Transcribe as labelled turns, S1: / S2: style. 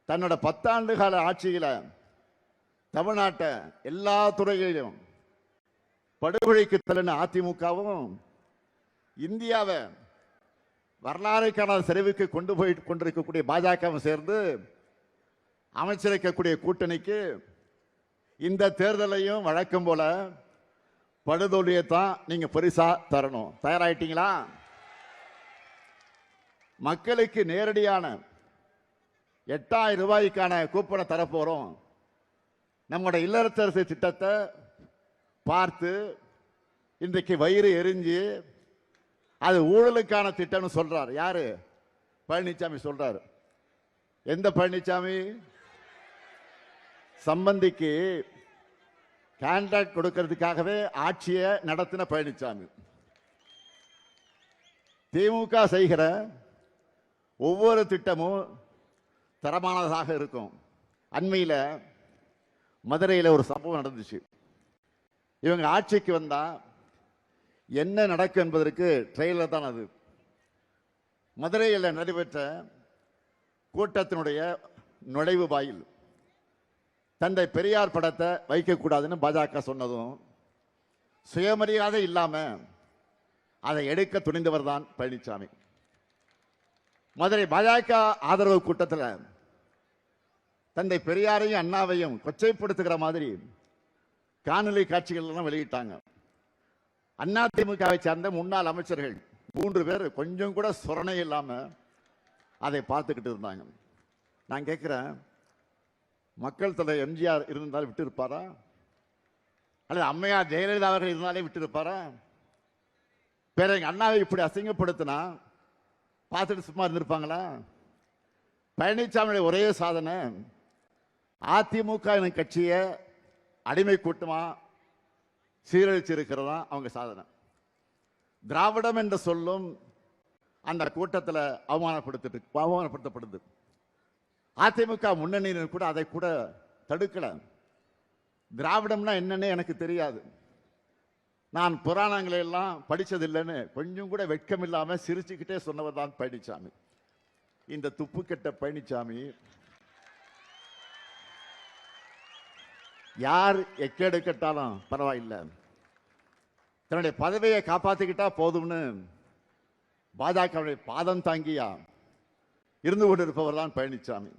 S1: தன்னோட 10 ஆண்டு கால ஆட்சியில தமிழ்நாட்டை எல்லா துறைகளிலும் படுகொலைக்கு தள்ளின அதிமுகவும் இந்தியாவை வரலாறு காணாத சரிவுக்கு கொண்டு போய் கொண்டிருக்கக்கூடிய பாஜகவும் சேர்ந்து அமைச்சிருக்கக்கூடிய கூட்டணிக்கு இந்த தேர்தலையும் வழக்கம் போல படுதோல்வியை தான் நீங்க பரிசா தரணும். தயாராயிட்டீங்களா? மக்களுக்கு நேரடியான 8000 ரூபாய்க்கான கூப்பனை தரப்போறோம். நம்முடைய இல்லத்தரசு திட்டத்தை பார்த்து இன்றைக்கு வயிறு எரிஞ்சு அது ஊழலுக்கான திட்டம்னு சொல்றாரு. யாரு? பழனிசாமி சொல்றாரு. எந்த பழனிசாமி? சம்பந்திக்கு கான்ட்ராக்ட் கொடுக்கிறதுக்காகவே ஆட்சியை நடத்தின பழனிசாமி. திமுக செய்கிற ஒவ்வொரு திட்டமும் தரமானதாக இருக்கும். அண்மையில் மதுரையில் ஒரு சம்பவம் நடந்துச்சு. இவங்க ஆட்சிக்கு வந்தா என்ன நடக்கும் என்பதற்கு ட்ரெயிலர் தான் அது. மதுரையில் நடைபெற்ற கூட்டத்தினுடைய நுழைவு வாயில் தந்தை பெரியார் படத்தை வைக்கக்கூடாதுன்னு பாஜக சொன்னதும் சுயமரியாதை இல்லாம அதை எடுக்க துணிந்தவர் தான் பழனிசாமி. மதுரை பாஜக ஆதரவு கூட்டத்தில் தந்தை பெரியாரையும் அண்ணாவையும் கொச்சைப்படுத்துகிற மாதிரி காணொலி காட்சிகள் எல்லாம் வெளியிட்டாங்க. அண்ணா திமுகவை சார்ந்த முன்னாள் அமைச்சர்கள் 3 பேர் கொஞ்சம் கூட சுரணை இல்லாம அதை பார்த்துக்கிட்டு இருந்தாங்க. நான் கேட்கிறேன், மக்கள் தலைவர் எம்ஜிஆர் இருந்தாலும் விட்டு இருப்பாரா? அல்லது அம்மையார் ஜெயலலிதா அவர்கள் இருந்தாலே விட்டு இருப்பாரா? பேர எங்க அண்ணாவை இப்படி அசிங்கப்படுத்தினா பார்த்துட்டு சும்மா இருந்திருப்பாங்களா? பழனிசாமியுடைய ஒரே சாதனை அதிமுக கட்சியை அடிமை கூட்டமா சீரழிச்சிருக்கிறதா அவங்க சாதனை. திராவிடம் என்ற சொல்லும் அந்த கூட்டத்தில் அவமானப்படுத்தப்படுது. அதிமுக முன்னணியினர் கூட அதை கூட தடுக்கல. திராவிடம்னா என்னன்னு எனக்கு தெரியாது, நான் புராணங்களை எல்லாம் படிச்சதில்லைன்னு கொஞ்சம் கூட வெட்கம் இல்லாம சிரிச்சுக்கிட்டே சொன்னவர் தான் பழனிசாமி. இந்த துப்பு கெட்ட பழனிசாமி யார் எக்கேடு கட்டாலும் பரவாயில்லை, தன்னுடைய பதவியை காப்பாத்திக்கிட்டா போதும்னு பாஜகவுடைய பாதம் தாங்கியா இருந்து கொண்டிருப்பவர் தான் பழனிசாமி.